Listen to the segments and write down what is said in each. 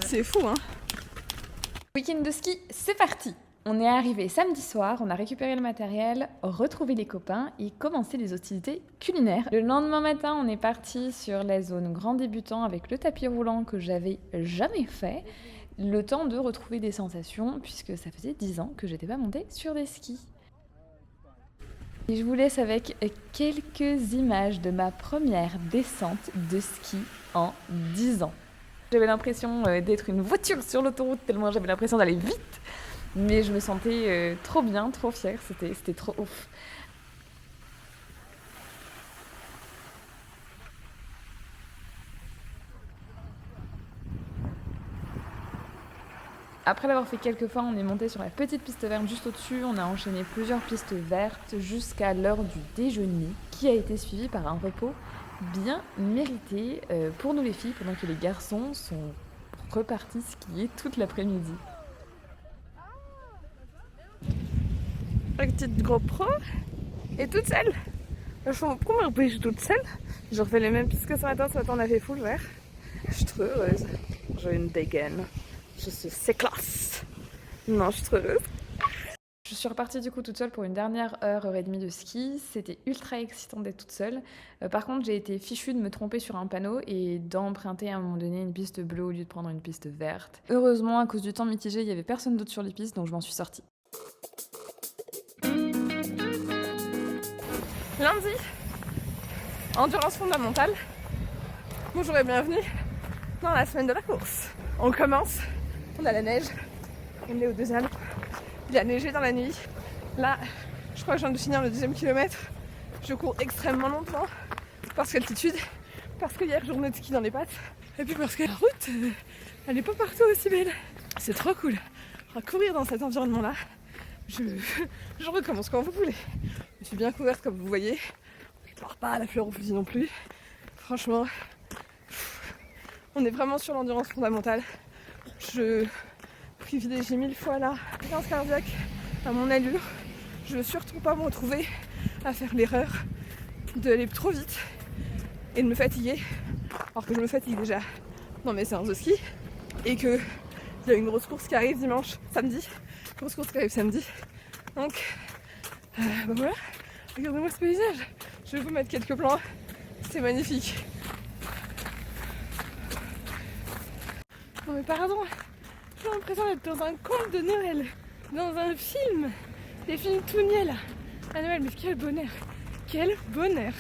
C'est fou, hein. Week-end de ski, c'est parti! On est arrivé samedi soir, on a récupéré le matériel, retrouvé les copains et commencé les hostilités culinaires. Le lendemain matin, on est parti sur la zone grand débutant avec le tapis roulant que j'avais jamais fait. Le temps de retrouver des sensations puisque ça faisait 10 ans que j'étais pas montée sur des skis. Et je vous laisse avec quelques images de ma première descente de ski en 10 ans. J'avais l'impression d'être une voiture sur l'autoroute tellement j'avais l'impression d'aller vite. Mais je me sentais trop bien, trop fière, c'était trop ouf. Après l'avoir fait quelques fois, on est monté sur la petite piste verte juste au-dessus. On a enchaîné plusieurs pistes vertes jusqu'à l'heure du déjeuner, qui a été suivi par un repos bien mérité pour nous les filles, pendant que les garçons sont repartis skier toute l'après-midi. La petite GoPro et toute seule. Je fais mon premier pays, je suis toute seule. Je refais les mêmes pistes que ce matin on a fait full vert. Je suis trop heureuse. J'ai une dégaine. C'est classe. Non, je suis trop heureuse. Je suis repartie du coup toute seule pour une dernière heure et demie de ski. C'était ultra excitant d'être toute seule. Par contre, j'ai été fichue de me tromper sur un panneau et d'emprunter à un moment donné une piste bleue au lieu de prendre une piste verte. Heureusement, à cause du temps mitigé, il n'y avait personne d'autre sur les pistes, donc je m'en suis sortie. Lundi, endurance fondamentale. Bonjour et bienvenue dans la semaine de la course. On commence, on a la neige, on est aux Deux Alpes, il a neigé dans la nuit. Là, je crois que je viens de finir le 10e kilomètre. Je cours extrêmement longtemps parce qu'altitude, parce qu'il y a journée de ski dans les pattes, et puis parce que la route, elle n'est pas partout aussi belle. C'est trop cool. On va courir dans cet environnement-là. Je recommence quand vous voulez. Je suis bien couverte comme vous voyez. Je pars pas à la fleur au fusil non plus. Franchement, on est vraiment sur l'endurance fondamentale. Je privilégie 1000 fois la fréquence cardiaque à mon allure. Je veux surtout pas me retrouver à faire l'erreur d'aller trop vite et de me fatiguer. Alors que je me fatigue déjà dans mes séances de ski et que il y a une grosse course qui arrive samedi. Grosse course qui arrive samedi. Donc, bah voilà. Regardez-moi ce paysage. Je vais vous mettre quelques plans. C'est magnifique. Non mais pardon. J'ai l'impression d'être dans un conte de Noël. Dans un film. Des films tout niais là. À Noël, mais quel bonheur. Quel bonheur.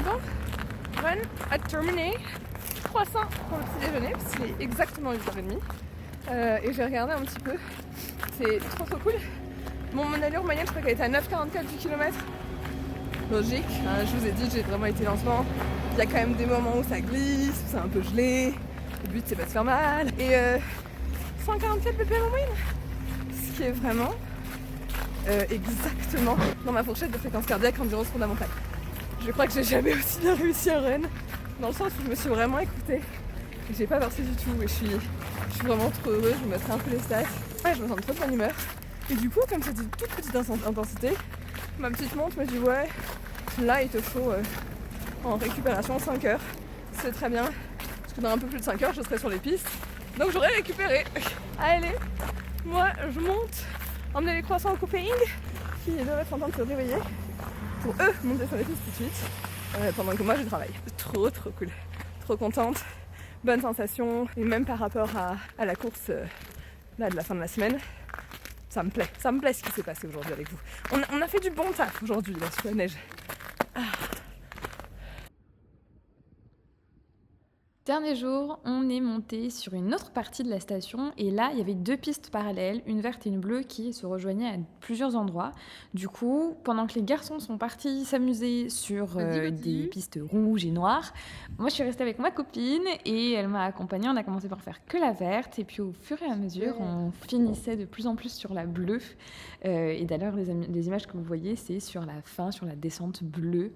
Bon, run at terminé. Croissant pour le petit déjeuner, parce qu'il est exactement 8h30. Et j'ai regardé un petit peu. C'est trop cool. Bon, mon allure moyenne, je crois qu'elle était à 9,44 du kilomètre. Logique, je vous ai dit, j'ai vraiment été lentement. Il y a quand même des moments où ça glisse, où c'est un peu gelé. Le but, c'est pas de se faire mal. Et 144 ppm en moyenne. Ce qui est vraiment exactement dans ma fourchette de fréquence cardiaque endurance fondamentale. Je crois que j'ai jamais aussi bien réussi un run. Dans le sens où je me suis vraiment écoutée. J'ai pas forcé du tout et je suis vraiment trop heureuse. Je vous mettrai un peu les stats. Ouais, je me sens trop de bonne humeur. Et du coup, comme c'est une toute petite intensité, ma petite montre me dit ouais, là il te faut en récupération 5 heures. C'est très bien. Parce que dans un peu plus de 5 heures, je serai sur les pistes. Donc j'aurai récupéré. Allez, moi je monte, emmener les croissants au coping qui doivent être en train de se réveiller pour eux monter sur les pistes tout de suite. Pendant que moi je travaille. Trop cool. Trop contente. Bonne sensation. Et même par rapport à la course là, de la fin de la semaine, ça me plaît ce qui s'est passé aujourd'hui avec vous. On a fait du bon taf aujourd'hui là sous la neige. Dernier jour, on est monté sur une autre partie de la station et là, il y avait deux pistes parallèles, une verte et une bleue qui se rejoignaient à plusieurs endroits. Du coup, pendant que les garçons sont partis s'amuser sur des pistes rouges et noires, moi je suis restée avec ma copine et elle m'a accompagnée. On a commencé par faire que la verte et puis au fur et à mesure, on finissait de plus en plus sur la bleue. Et d'ailleurs, les images que vous voyez, c'est sur la fin, sur la descente bleue.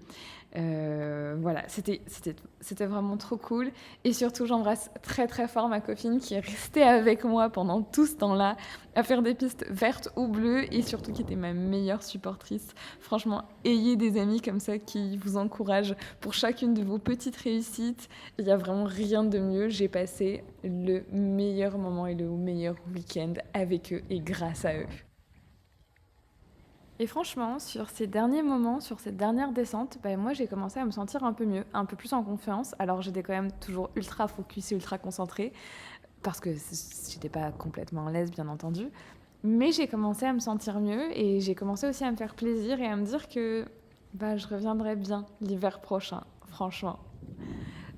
Voilà, c'était vraiment trop cool. Et surtout, j'embrasse très très fort ma copine qui est restée avec moi pendant tout ce temps-là, à faire des pistes vertes ou bleues, et surtout qui était ma meilleure supportrice. Franchement, ayez des amis comme ça qui vous encouragent pour chacune de vos petites réussites. Il n'y a vraiment rien de mieux. J'ai passé le meilleur moment et le meilleur week-end avec eux et grâce à eux. Et franchement, sur ces derniers moments, sur cette dernière descente, moi j'ai commencé à me sentir un peu mieux, un peu plus en confiance. Alors j'étais quand même toujours ultra focus et ultra concentrée, parce que j'étais pas complètement à l'aise bien entendu. Mais j'ai commencé à me sentir mieux et j'ai commencé aussi à me faire plaisir et à me dire que je reviendrai bien l'hiver prochain, franchement.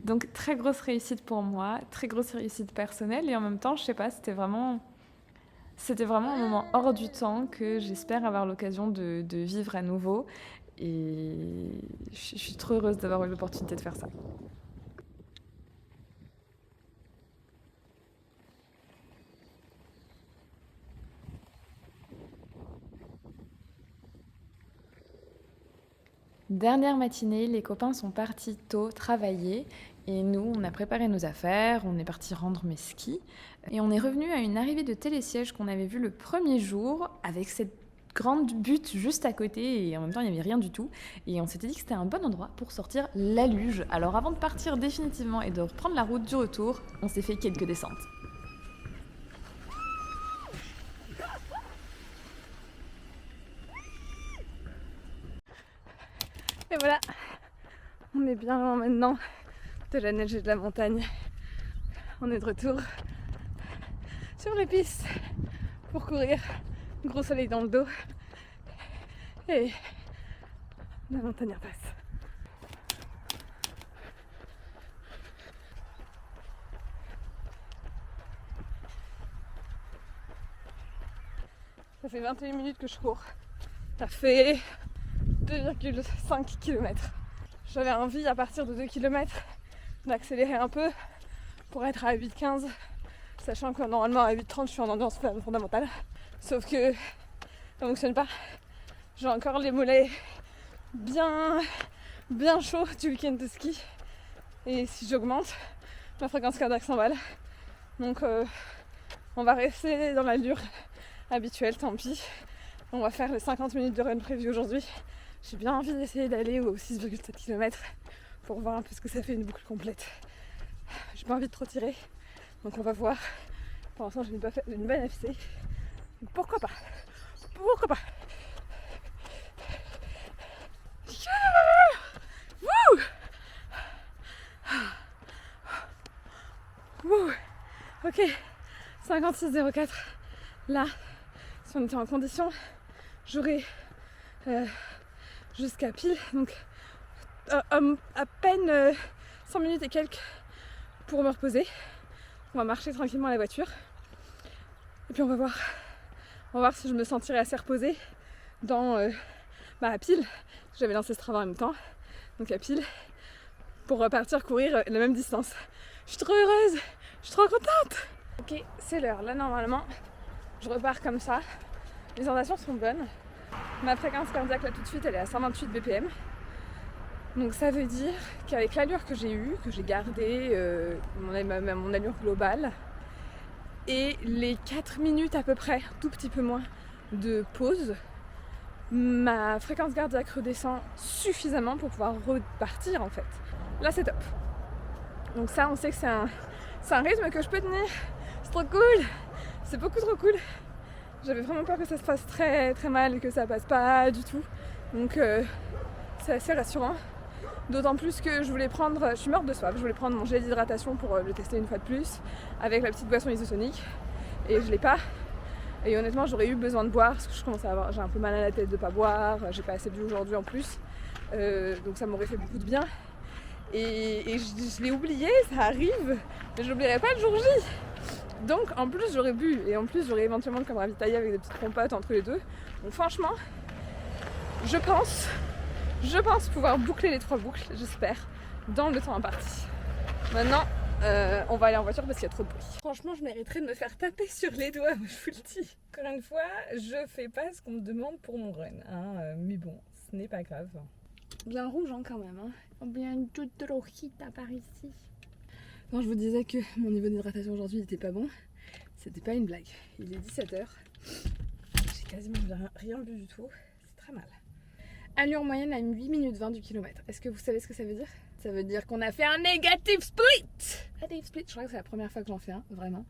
Donc très grosse réussite pour moi, très grosse réussite personnelle, et en même temps, je sais pas, c'était vraiment un moment hors du temps que j'espère avoir l'occasion de vivre à nouveau. Et je suis trop heureuse d'avoir eu l'opportunité de faire ça. Dernière matinée, les copains sont partis tôt travailler. Et nous, on a préparé nos affaires, on est parti rendre mes skis. Et on est revenu à une arrivée de télésiège qu'on avait vue le premier jour, avec cette grande butte juste à côté, et en même temps, il n'y avait rien du tout. Et on s'était dit que c'était un bon endroit pour sortir la luge. Alors avant de partir définitivement et de reprendre la route du retour, on s'est fait quelques descentes. Et voilà, on est bien loin maintenant de la neige et de la montagne. On est de retour sur les pistes pour courir. Gros soleil dans le dos. Et la montagne repasse. Ça fait 21 minutes que je cours. Ça fait 2,5 km. J'avais envie à partir de 2 km d'accélérer un peu pour être à 8,15, sachant que normalement à 8,30 je suis en endurance fondamentale. Sauf que ça fonctionne pas. J'ai encore les mollets bien chauds du week-end de ski. Et si j'augmente, ma fréquence cardiaque s'emballe. Donc on va rester dans l'allure habituelle, tant pis. On va faire les 50 minutes de run prévues aujourd'hui. J'ai bien envie d'essayer d'aller aux 6,7 km pour voir un peu ce que ça fait une boucle complète. J'ai pas envie de trop tirer, donc on va voir. Pour l'instant, je n'ai pas fait une bonne FC. Donc pourquoi pas? Pourquoi pas? Wouh! Wouh! Ok, 56,04. Là, si on était en condition, j'aurais jusqu'à pile, donc à peine 100 minutes et quelques pour me reposer. On va marcher tranquillement à la voiture. Et puis on va voir si je me sentirai assez reposée dans à pile. J'avais lancé ce travail en même temps, donc à pile, pour repartir courir la même distance. Je suis trop heureuse, je suis trop contente. Ok, c'est l'heure. Là normalement, je repars comme ça. Les sensations sont bonnes. Ma fréquence cardiaque là tout de suite, elle est à 128 BPM. Donc ça veut dire qu'avec l'allure que j'ai eue, que j'ai gardée, mon allure globale, et les 4 minutes à peu près, tout petit peu moins, de pause, ma fréquence cardiaque redescend suffisamment pour pouvoir repartir en fait. Là c'est top. Donc ça on sait que c'est un rythme que je peux tenir. C'est trop cool. C'est beaucoup trop cool. J'avais vraiment peur que ça se passe très très mal et que ça passe pas du tout. Donc c'est assez rassurant. D'autant plus que je suis morte de soif, je voulais prendre mon gel d'hydratation pour le tester une fois de plus avec la petite boisson isotonique et je l'ai pas. Et honnêtement j'aurais eu besoin de boire parce que j'ai un peu mal à la tête de pas boire, j'ai pas assez bu aujourd'hui en plus, donc ça m'aurait fait beaucoup de bien. Et je l'ai oublié, ça arrive, mais j'oublierai pas le jour J. Donc en plus j'aurais bu et en plus j'aurais éventuellement comme ravitaillé avec des petites compotes entre les deux. Donc franchement, je pense pouvoir boucler les 3 boucles, j'espère, dans le temps imparti. Maintenant, on va aller en voiture parce qu'il y a trop de bruit. Franchement, je mériterais de me faire taper sur les doigts, je vous le dis. Encore une fois, je fais pas ce qu'on me demande pour mon run, hein, mais bon, ce n'est pas grave. Bien rouge hein, quand même, hein. Bien toute rojita par ici. Quand je vous disais que mon niveau d'hydratation aujourd'hui n'était pas bon, c'était pas une blague. Il est 17h. J'ai quasiment rien bu du tout. C'est très mal. Allure moyenne à 8 minutes 20 du kilomètre. Est-ce que vous savez ce que ça veut dire? Ça veut dire qu'on a fait un negative split. Negative split, je crois que c'est la première fois que j'en fais un, vraiment.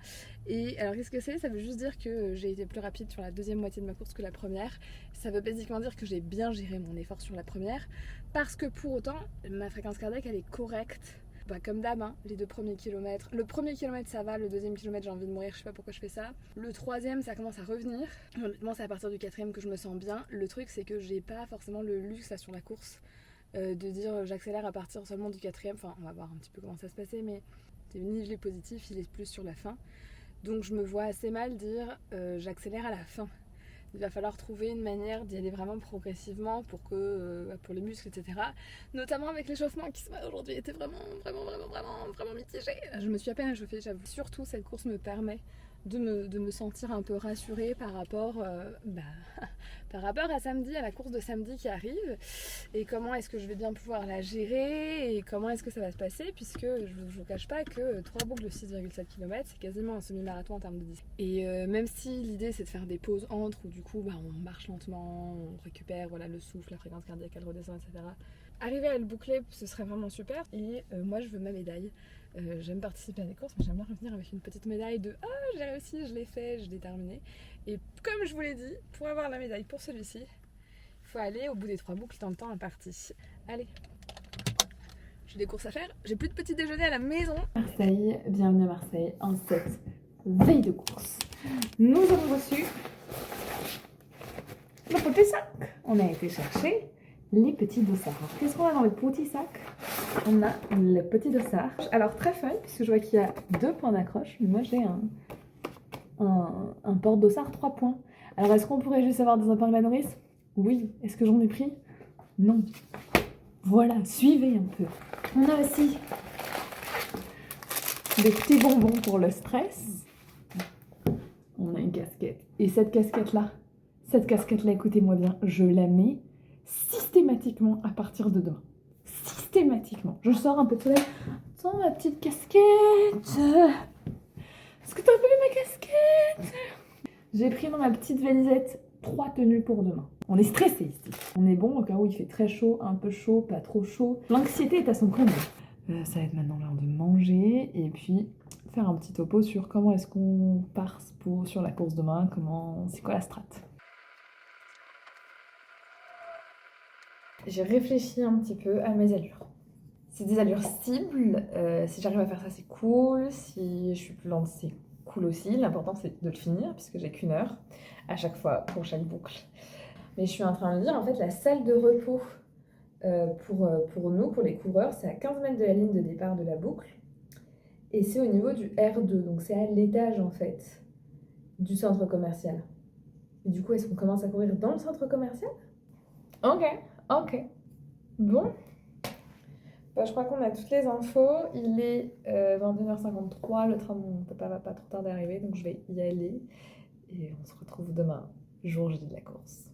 Et alors qu'est-ce que c'est? Ça veut juste dire que j'ai été plus rapide sur la deuxième moitié de ma course que la première. Ça veut basiquement dire que j'ai bien géré mon effort sur la première. Parce que pour autant, ma fréquence cardiaque elle est correcte. Bah, comme d'hab, hein, les 2 premiers kilomètres. Le premier kilomètre ça va, le deuxième kilomètre j'ai envie de mourir, je sais pas pourquoi je fais ça. Le troisième ça commence à revenir. Honnêtement c'est à partir du quatrième que je me sens bien. Le truc c'est que j'ai pas forcément le luxe là, sur la course de dire j'accélère à partir seulement du quatrième. Enfin on va voir un petit peu comment ça se passait, mais le nivelet positif il est plus sur la fin. Donc je me vois assez mal dire j'accélère à la fin. Il va falloir trouver une manière d'y aller vraiment progressivement pour que pour les muscles, etc. Notamment avec l'échauffement qui aujourd'hui était vraiment mitigé. Je me suis à peine échauffée, j'avoue. Surtout cette course me permet de me sentir un peu rassurée par rapport à samedi, à la course de samedi qui arrive, et comment est-ce que je vais bien pouvoir la gérer et comment est-ce que ça va se passer, puisque je ne vous cache pas que 3 boucles de 6,7 km c'est quasiment un semi-marathon en termes de distance. Et même si l'idée c'est de faire des pauses entre où du coup on marche lentement, on récupère le souffle, la fréquence cardiaque elle redescend, etc. Arriver à le boucler ce serait vraiment super. Et moi je veux ma médaille. J'aime participer à des courses, mais j'aime bien revenir avec une petite médaille de « Ah, j'ai réussi, je l'ai fait, je l'ai terminé ». Et comme je vous l'ai dit, pour avoir la médaille pour celui-ci, il faut aller au bout des 3 boucles dans le temps imparti. Allez, j'ai des courses à faire, j'ai plus de petit déjeuner à la maison. Marseille, bienvenue à Marseille en cette veille de course. Nous avons reçu le petit sac. On a été chercher les petits dossards. Alors, qu'est-ce qu'on a dans le petit sac? On a le petit dossard. Alors très fun, puisque je vois qu'il y a 2 points d'accroche. Moi j'ai un porte-dossard 3 points. Alors est-ce qu'on pourrait juste avoir des épingles à nourrice? Oui. Est-ce que j'en ai pris? Non. Voilà, suivez un peu. On a aussi des petits bonbons pour le stress. On a une casquette. Et cette casquette-là, écoutez-moi bien, je la mets systématiquement à partir de demain. Systématiquement. Je sors un peu de soleil. Attends, ma petite casquette. Est-ce que t'as vu ma casquette? J'ai pris dans ma petite valisette 3 tenues pour demain. On est stressé ici. On est bon au cas où il fait très chaud, un peu chaud, pas trop chaud. L'anxiété est à son comble. Ça va être maintenant l'heure de manger et puis faire un petit topo sur comment est-ce qu'on part sur la course demain, c'est quoi la strat. J'ai réfléchi un petit peu à mes allures. C'est des allures cibles. Si j'arrive à faire ça, c'est cool. Si je suis plus lente, c'est cool aussi. L'important, c'est de le finir, puisque j'ai qu'1 heure à chaque fois pour chaque boucle. Mais je suis en train de lire, en fait, la salle de repos pour nous, pour les coureurs, c'est à 15 mètres de la ligne de départ de la boucle. Et c'est au niveau du R2, donc c'est à l'étage, en fait, du centre commercial. Et du coup, est-ce qu'on commence à courir dans le centre commercial? Ok. Bon. Je crois qu'on a toutes les infos. Il est 21h53. Le train de mon papa va pas trop tarder à arriver, donc je vais y aller. Et on se retrouve demain, jour J de la course.